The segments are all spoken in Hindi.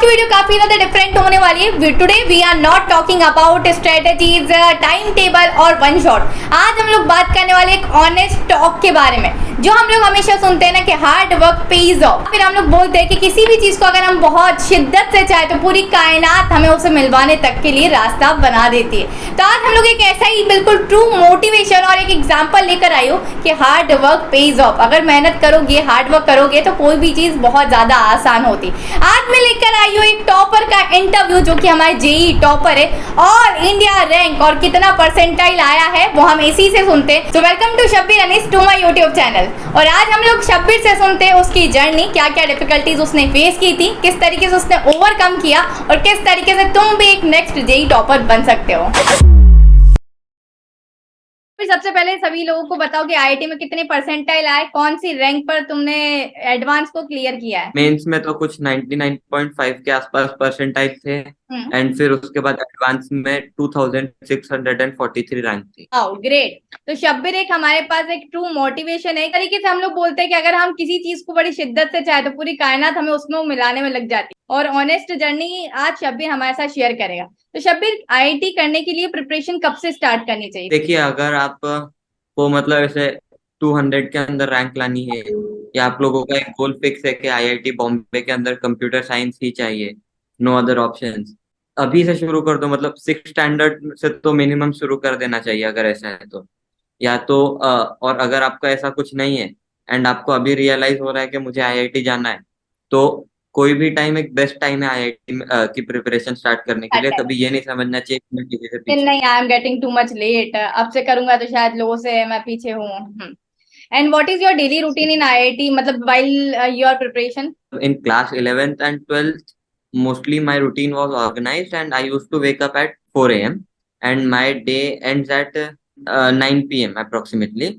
की वीडियो काफी ज्यादा डिफरेंट होने वाली है। Today we are not talking about strategies, time table और वन शॉट। आज हम लोग बात करने वाले एक ऑनेस्ट टॉक के बारे में, जो हम लोग हमेशा सुनते हैं ना कि हार्ड वर्क पेज ऑफ। फिर हम लोग बोलते हैं कि किसी भी चीज को अगर हम बहुत शिद्दत से चाहे तो पूरी कायनात हमें उसे मिलवाने तक के लिए रास्ता बना देती है। तो आज हम लोग एक ऐसा ही बिल्कुल ट्रू मोटिवेशन और एक एग्जांपल लेकर आई हो कि हार्ड वर्क पेज ऑफ। अगर मेहनत करोगे, हार्ड वर्क करोगे तो कोई भी चीज बहुत ज्यादा आसान होती। आज मैं लेकर आई हूँ एक टॉपर का इंटरव्यू, जो कि हमारे जेई टॉपर है, और इंडिया रैंक और कितना परसेंटाइल आया है वो हम इसी से सुनते हैं। तो welcome to Shabbir Anees to my YouTube channel. और आज हम लोग शब्बीर से सुनते हैं उसकी जर्नी, क्या क्या डिफिकल्टीज उसने फेस की थी, किस तरीके से उसने ओवरकम किया और किस तरीके से तुम भी एक नेक्स्ट जेई टॉपर बन सकते हो। फिर सबसे पहले सभी लोगों को बताओ कि आईआईटी में कितने परसेंटाइल आए, कौन सी रैंक पर तुमने एडवांस को क्लियर किया है। मेंस में तो कुछ 99.5 के आसपास परसेंटाइल थे एंड फिर उसके बाद एडवांस में 2643 रैंक थी। ग्रेट। तो शब्बीर एक हमारे पास एक ट्रू मोटिवेशन है। एक तरीके से हम लोग बोलते हैं कि अगर हम किसी चीज को बड़ी शिद्दत से चाहे तो पूरी कायनात हमें उसमें मिलाने में लग जाती है। और ऑनेस्ट जर्नी आज शब्बीर हमारे साथ शेयर करेगा। तो शब्बीर, आईआईटी करने के लिए प्रिपरेशन कब से स्टार्ट करनी चाहिए? देखिए, अगर आप को मतलब ऐसे 200 के अंदर रैंक लानी है, या आप लोगों का एक गोल फिक्स है कि आईआईटी बॉम्बे के अंदर कंप्यूटर साइंस ही चाहिए, नो अदर ऑप्शंस, अभी से शुरू कर दो। मतलब 6 स्टैंडर्ड से तो मिनिमम शुरू कर देना चाहिए अगर ऐसा है तो। या तो और अगर आपका ऐसा कुछ नहीं है एंड आपको अभी रियलाइज हो रहा है कि मुझे आईआईटी जाना है, तो कोई भी टाइम एक बेस्ट टाइम है आईआईटी की प्रिपरेशन स्टार्ट करने के लिए। कभी ये नहीं समझना चाहिए कि मैं किसी से पीछे। नहीं, I am getting too much late, अब से करूंगा तो शायद लोगों से मैं पीछे हूँ। And what is your daily routine in IIT, मतलब while your preparation? In class 11th and 12th, mostly my routine was organized and I used to wake up at 4 a.m. and my day ends at 9 p.m. approximately.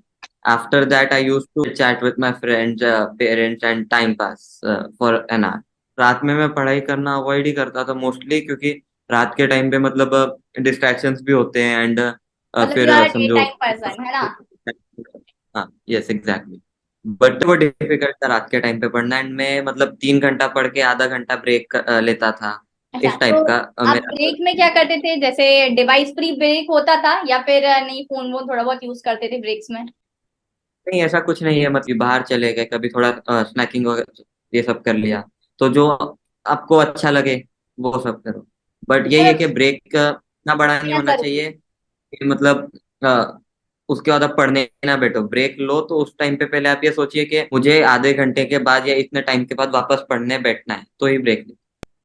After that, I used to chat with my friends, parents and time pass for an hour. रात में मैं पढ़ाई करना अवॉइड ही करता था मोस्टली, क्योंकि रात के टाइम पे मतलब डिस्ट्रैक्शंस भी होते हैं एंड फिर समझो। है ना? हाँ, यस एग्जैक्टली। बट वो डिफिकल्ट था रात के टाइम पे पढ़ना, एंड मैं मतलब 3 घंटा पढ़ के आधा घंटा ब्रेक लेता था। अच्छा, इस टाइप तो का आप ब्रेक में क्या करते थे? जैसे डिवाइस फ्री ब्रेक होता था या फिर नहीं, फोन वोन थोड़ा बहुत यूज करते थे ब्रेक्स में? नहीं, ऐसा कुछ नहीं है। मतलब बाहर चले गए, कभी थोड़ा स्नैकिंग वगैरह ये सब कर लिया, तो जो आपको अच्छा लगे वो सब करो। बट यही है कि ब्रेक इतना बड़ा नहीं होना चाहिए कि मतलब उसके बाद आप पढ़ने ना बैठो। ब्रेक लो तो उस टाइम पे पहले आप ये सोचिए कि मुझे आधे घंटे के बाद या इतने टाइम के बाद वापस पढ़ने बैठना है, तो ही ब्रेक लो।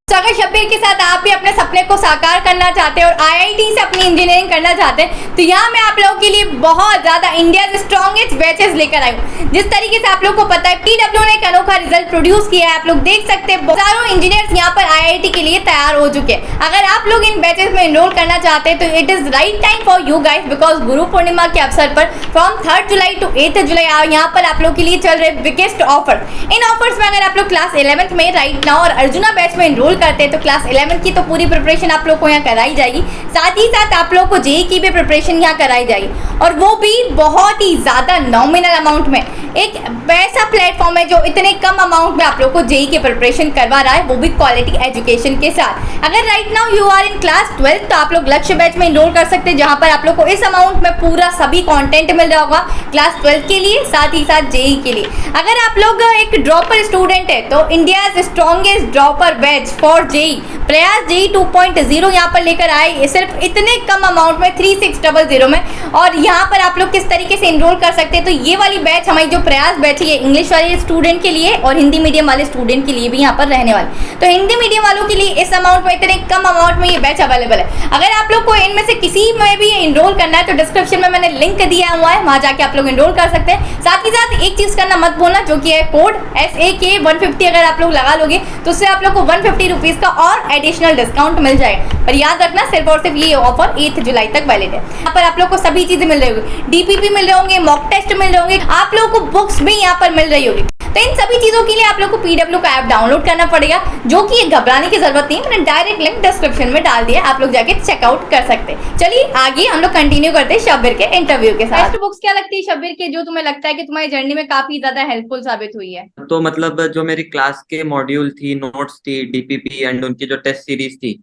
तो अगर शब्बीर के साथ आप भी अपने सपने को साकार करना चाहते हैं और आईआईटी से अपनी इंजीनियरिंग करना चाहते हैं, तो यहाँ मैं आप लोगों के लिए बहुत ज्यादा इंडिया स्ट्रॉन्गेस्ट बैचेस लेकर आई हूँ। जिस तरीके से आप लोग को पता है, पीडब्ल्यू ने एक अनोखा रिजल्ट प्रोड्यूस किया है। आप लोग देख सकते हैं हजारों इंजीनियर्स यहाँ पर आईआईटी के लिए तैयार हो चुके हैं। अगर आप लोग इन बैचेस में एनरोल करना चाहते हैं तो it is right time for you guys, because Guru Purnima के अवसर पर फ्रॉम 3 जुलाई टू 8 जुलाई यहाँ पर आप लोग के लिए चल रहे बिगेस्ट ऑफर। इन ऑफर्स में अगर आप लोग क्लास 11th में राइट नाउ और अर्जुना बैच में एनरोल करते हैं तो क्लास 11th की तो पूरी प्रिपरेशन आप लोग को यहाँ कराई जाएगी, साथ ही साथ आप लोग को जेई की भी प्रिपरेशन यहाँ कराई जाएगी, और वो भी बहुत ही ज्यादा नॉमिनल अमाउंट में। एक ऐसा प्लेटफॉर्म है जो इतने कम अमाउंट में आप लोग को जेई की प्रिपरेशन करवा रहा है, वो भी क्वालिटी एजुकेशन के साथ। अगर right now you are in class 12 तो आप लोग लक्ष्य बैच में एनरोल कर सकते हैं, जहां पर आप लोग को इस अमाउंट में पूरा सभी कंटेंट मिल रहा होगा क्लास 12 के लिए, साथ ही साथ जेई के लिए। अगर आप लोग एक ड्रॉपर स्टूडेंट है तो India strongest dropper batch for JEE Prayas JEE 2.0 यहाँ पर लेकर आए, सिर्फ इतने कम अमाउंट में 3600 में। और यहाँ पर आप लोग किस तरीके से एनरोल कर सकते हैं, तो ये वाली बैच हमारी जो प्रयास बैच है इंग्लिश वाले स्टूडेंट के लिए और हिंदी मीडियम वाले स्टूडेंट के लिए भी यहाँ पर रहने वाले। तो हिंदी मीडियम वालों के लिए इस अमाउंट में, इतने कम अमाउंट में ये बैच अवेलेबल है। अगर आप लोग को इनमें से किसी में भी एनरोल करना है तो डिस्क्रिप्शन में मैंने लिंक दिया हुआ है, वहां जाके आप लोग एनरोल कर सकते हैं। साथ ही साथ एक चीज करना मत भूलना, जो कि है कोड SAK 150। अगर आप लोग लगा लोगे तो उससे आप लोग को 150 रुपीज का और एडिशनल डिस्काउंट मिल जाएगा। पर याद रखना, सिर्फ और सिर्फ ये ऑफर 8 जुलाई तक वैलिड है। यहाँ पर आप लोग को सभी चीजें मिल रही होगी, DPP मिल रहे होंगे, मॉक टेस्ट मिल रहे होंगे, आप लोगों को बुक्स भी यहाँ पर मिल रही होगी। तो इन सभी चीजों के लिए आप लोग को पीडब्ल्यू का ऐप डाउनलोड करना पड़ेगा, जो कि घबराने की जरूरत नहीं है, मैंने डायरेक्ट लिंक डिस्क्रिप्शन में डाल दिया, आप लोग जाके चेकआउट कर सकते हैं। चलिए आगे हम लोग कंटिन्यू करते हैं शब्बीर के इंटरव्यू के साथ। बुक्स क्या लगती है शब्बीर के, जो तुम्हें लगता है कि तुम्हारी जर्नी में काफी ज्यादा हेल्पफुल साबित हुई है? तो मतलब जो मेरी क्लास के मॉड्यूल थी, नोट्स थी, डीपीपी एंड उनकी जो टेस्ट सीरीज थी,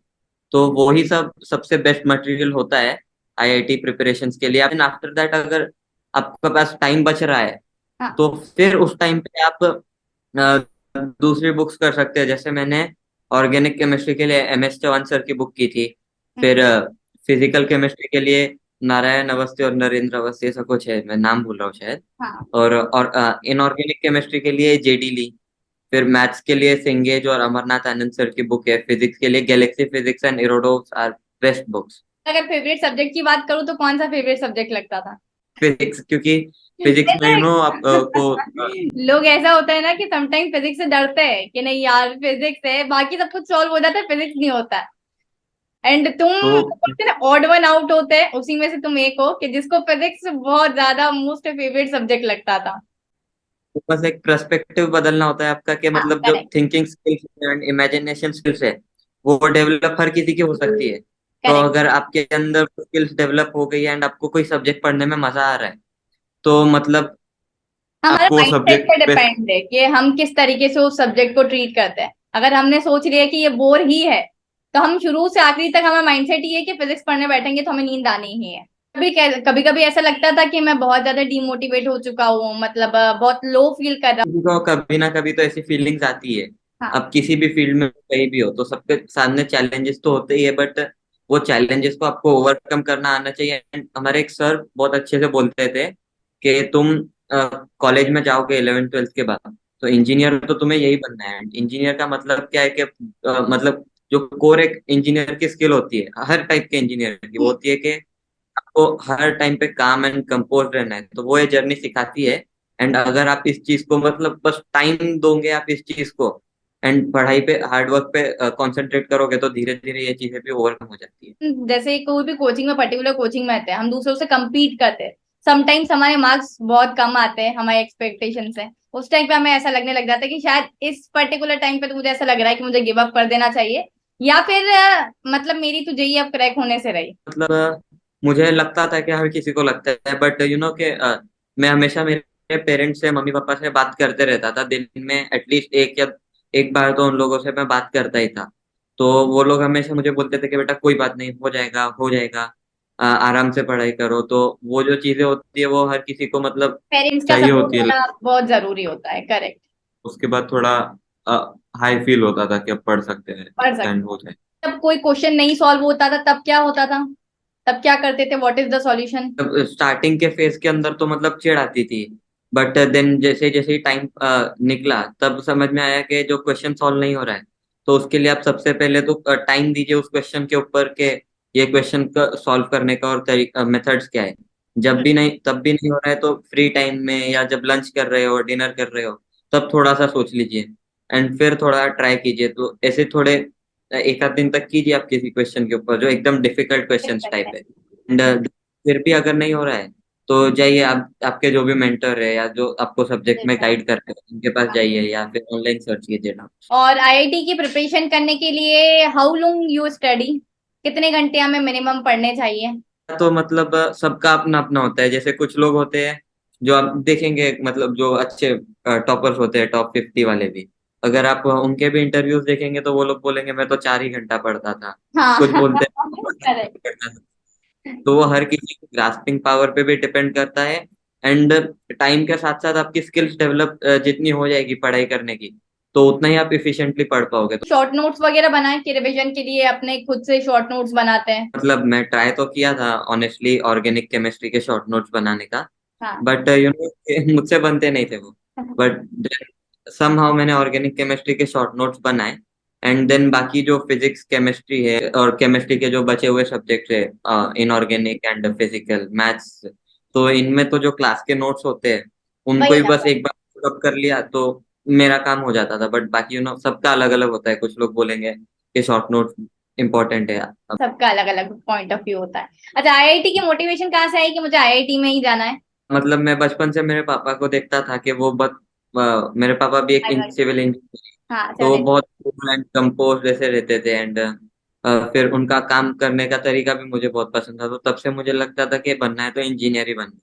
तो वो ही सब सबसे बेस्ट मटेरियल होता है आईआईटी प्रिपरेशंस के लिए। एंड आफ्टर दैट अगर आपके पास टाइम बच रहा है हाँ। तो फिर उस टाइम पे आप दूसरी बुक्स कर सकते हैं। जैसे मैंने ऑर्गेनिक केमिस्ट्री के लिए MS चौहान सर की बुक की थी, फिर फिजिकल केमिस्ट्री के लिए नारायण अवस्थी और नरेंद्र अवस्थी, ऐसा कुछ है, मैं नाम भूल रहा हूँ शायद। हाँ। और इनऑर्गेनिक केमिस्ट्री के लिए JD ली, फिर मैथ्स के लिए सिंगेज और अमरनाथ आनंद सर की बुक है, फिजिक्स के लिए galaxy physics and Irodov's are best books. अगर फेवरेट सब्जेक्ट की बात करूँ तो कौन सा फेवरेट सब्जेक्ट लगता था? फिजिक्स, क्योंकि फिजिक्स में आपको लोग ऐसा होता है ना कि समटाइम फिजिक्स से डरते हैं कि नहीं यार फिजिक्स है, बाकी सब कुछ सॉल्व हो जाता है, फिजिक्स नहीं होता है। एंड तुम तो बोलते ना ऑड वन आउट होते हैं, उसी में से तुम एक हो कि जिसको फिजिक्स बहुत ज्यादा मोस्ट फेवरेट सब्जेक्ट लगता था। बस एक पर्सपेक्टिव बदलना होता है आपका, कि हाँ मतलब जो correct. Thinking skills and imagination skills है वो डेवलप हर किसी की हो सकती है। तो करेक्ट। अगर आपके अंदर स्किल्स डेवलप हो गई है एंड आपको कोई सब्जेक्ट पढ़ने में मजा आ रहा है, तो मतलब हमारा आपको माइंडसेट सब्जेक्ट पे पे डिपेंड है कि हम किस तरीके से उस सब्जेक्ट को ट्रीट करते हैं। अगर हमने सोच लिया कि ये बोर ही है, तो हम शुरू से आखिरी तक हमारा माइंडसेट ये है कि फिजिक्स पढ़ने बैठेंगे तो हमें नींद आनी ही है। कभी कभी ऐसा लगता था कि मैं बहुत ज्यादा डिमोटिवेट हो चुका हूँ, मतलब बहुत लो फील कर रहा किसी को कभी ना कभी तो ऐसी फीलिंग्स आती है। हूँ। हाँ। अब किसी भी फील्ड में कहीं भी हो तो सबके सामने चैलेंजेस तो होते ही है, बट वो चैलेंजेस को आपको ओवरकम करना आना चाहिए। And हमारे एक सर बहुत अच्छे से बोलते थे कि तुम कॉलेज में जाओगे 11th 12th के बाद, तो इंजीनियर तो तुम्हें यही बनना है। इंजीनियर का मतलब क्या है कि मतलब जो कोर एक इंजीनियर की स्किल होती है, हर टाइप के इंजीनियर की, वो होती है कि आपको हर टाइम पे काम एंड कंपोज रहना है। तो वो ये जर्नी सिखाती है। एंड अगर आप इस चीज को मतलब बस टाइम दोगे आप इस चीज को, एंड पढ़ाई पे हार्डवर्क पे कंसंट्रेट करोगे, तो धीरे धीरे ये चीजें भी ओवरकम हो जाती है। जैसे कोई भी कोचिंग में, पर्टिकुलर कोचिंग में आते हैं, हम दूसरों से compete करते हैं। समटाइम्स हमारे मार्क्स बहुत कम आते हैं हमारे एक्सपेक्टेशन से। उस टाइम पे हमें ऐसा लगने लग जाता है कि शायद इस पर्टिकुलर टाइम पे तो मुझे ऐसा लग रहा है कि मुझे गिव अप कर देना चाहिए, या फिर मतलब मेरी तो जेई अब क्रैक होने से रही। मतलब मुझे लगता था कि हर किसी को लगता है, बट कि मैं हमेशा मेरे पेरेंट्स से, मम्मी पापा से बात करते रहता था दिन में एटलीस्ट एक या एक बार तो उन लोगों से मैं बात करता ही था। तो वो लोग हमेशा मुझे बोलते थे कि बेटा कोई बात नहीं, हो जाएगा हो जाएगा, आराम से पढ़ाई करो। तो वो जो चीजें होती है वो हर किसी को मतलब पेरेंट्स का चाहिए सपोर्ट होती है। होना बहुत जरूरी होता है। करेक्ट। उसके बाद थोड़ा हाई फील होता था कि अब पढ़ सकते हैं पढ़ सकते। एंड हो जाए। जब कोई क्वेश्चन नहीं सॉल्व होता था तब क्या होता था? तब क्या करते थे? What is the solution? तब स्टार्टिंग के फेज के अंदर तो मतलब चिढ़ आती थी, बट देन जैसे जैसे ही टाइम निकला तब समझ में आया कि जो क्वेश्चन सॉल्व नहीं हो रहा है, तो उसके लिए आप सबसे पहले तो टाइम दीजिए उस क्वेश्चन के ऊपर के ये क्वेश्चन का सॉल्व करने का और तरीका मेथड्स क्या है। जब भी नहीं, तब भी नहीं हो रहा है तो फ्री टाइम में या जब लंच कर रहे हो, डिनर कर रहे हो, तब थोड़ा सा सोच लीजिए एंड फिर थोड़ा ट्राई कीजिए। तो ऐसे थोड़े एक आध दिन तक कीजिए आप किसी क्वेश्चन के ऊपर जो एकदम डिफिकल्ट क्वेश्चन टाइप है। एंड फिर भी अगर नहीं हो रहा है तो जाइए, आप आपके जो भी मेंटर है या जो आपको सब्जेक्ट में गाइड करते हैं उनके पास जाइए, या फिर ऑनलाइन सर्च कीजिए ना। और आईआईटी की प्रिपरेशन करने के लिए हाउ लॉन्ग यू स्टडी, कितने घंटे हमें मिनिमम पढ़ने चाहिए? तो मतलब सबका अपना अपना होता है। जैसे कुछ लोग होते हैं जो आप देखेंगे, मतलब जो अच्छे टॉपर्स होते हैं, टॉप 50 वाले भी, अगर आप उनके भी इंटरव्यूज देखेंगे तो वो लोग बोलेंगे मैं तो 4 ही घंटा पढ़ता था। हाँ। कुछ बोलते हैं करेक्ट। पढ़ता था। तो वो हर किसी की ग्रास्पिंग पावर पे भी डिपेंड करता है। एंड टाइम के साथ साथ आपकी स्किल्स डेवलप जितनी हो जाएगी पढ़ाई करने की, तो उतना ही आप इफिशिएंटली पढ़ पाओगे। तो शॉर्ट नोट्स वगैरह बनाए कि रिवीजन के लिए अपने खुद से शॉर्ट नोट्स बनाते हैं? मतलब मैं ट्राई तो किया था ऑनेस्टली ऑर्गेनिक केमिस्ट्री के शॉर्ट नोट्स बनाने का, हाँ। बट मुझसे बनते नहीं थे वो। बट समहाउ मैंने ऑर्गेनिक केमिस्ट्री के शॉर्ट नोट्स बनाए। एंड देन बाकी जो फिजिक्स केमिस्ट्री है और केमिस्ट्री के जो बचे हुए सब्जेक्ट है, इनऑर्गेनिक एंड फिजिकल मैथ्स, तो इनमें तो जो क्लास के नोट्स होते हैं उनको वही ही बस आता है। एक बार up कर लिया तो मेरा काम हो जाता था। बट बाकी सबका अलग अलग होता है। कुछ लोग बोलेंगे कि शॉर्ट नोट्स इंपॉर्टेंट है। सबका अलग अलग पॉइंट ऑफ व्यू होता है। अच्छा, आईआईटी की मोटिवेशन कहाँ से आई कि मुझे आईआईटी में ही जाना है? मतलब मैं बचपन से मेरे पापा को देखता था कि वो बहुत मेरे पापा भी एक Background. सिविल इंजीनियर, हाँ तो वो चले। बहुत कूल एंड कंपोज जैसे रहते थे। एंड फिर उनका काम करने का तरीका भी मुझे बहुत पसंद था, तो तब से मुझे लगता था कि बनना है तो इंजीनियर ही बनना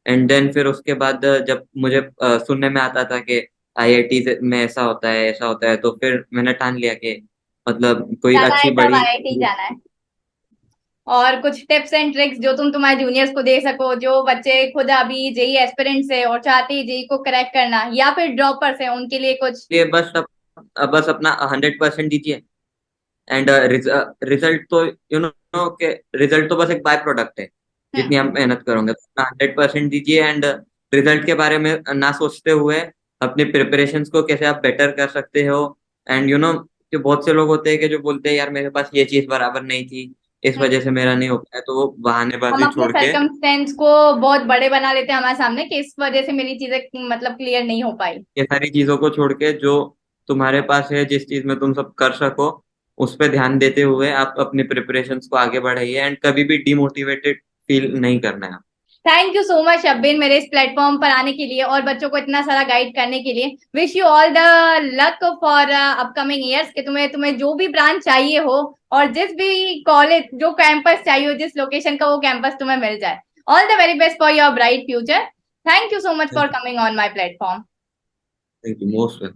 है। एंड देन फिर उसके बाद जब मुझे सुनने में आता था कि आईआईटी में ऐसा होता है, तो फिर मैंने ठान लिया कि मतलब कोई जाना है अच्छी तब बड़ी। आईआईटी जाना है। और कुछ टिप्स एंड ट्रिक्स जो तुम तुम्हारे जूनियर्स को दे सको, जो बच्चे खुद अभी जेई एस्पिरेंट्स है और चाहते हैं जेई को क्रैक करना, या फिर ड्रॉपर्स है, उनके लिए कुछ। ये बस अपना 100% दीजिए। एंड रिजल्ट तो नो के रिजल्ट तो बस एक बाय प्रोडक्ट है। हम्म। जितनी हम मेहनत करोगे तो अपना 100% दीजिए। एंड रिजल्ट के बारे में ना सोचते हुए अपने प्रिपरेशंस को कैसे आप बेटर कर सकते हो। एंड कि बहुत से लोग होते हैं कि जो बोलते हैं यार मेरे पास ये चीज बराबर नहीं थी, इस हम्म। वजह से मेरा नहीं हो पाया, तो वो हम बहानेबाजी अपने छोड़ के सरकमस्टेंस को बहुत बड़े बना लेते हैं हमारे सामने कि इस वजह से मेरी चीजें मतलब क्लियर नहीं हो पाई। ये सारी चीजों को छोड़ के जो तुम्हारे पास है, जिस चीज में तुम सब कर सको, उस पर ध्यान देते हुए आप अपनी प्रिपरेशंस को आगे बढ़ाइए। एंड कभी भी डिमोटिवेटेड फील नहीं करना है। Thank you so much Shabbir, मेरे इस प्लेटफॉर्म पर आने के लिए और बच्चों को इतना सारा गाइड करने के लिए। Wish you all the luck for upcoming years, कि तुम्हें तुम्हें जो भी ब्रांच चाहिए हो और जिस भी कॉलेज जो कैंपस चाहिए हो, जिस लोकेशन का वो कैंपस तुम्हें मिल जाए। All the very best for your bright future. Thank you so much for coming on my platform. Thank you most.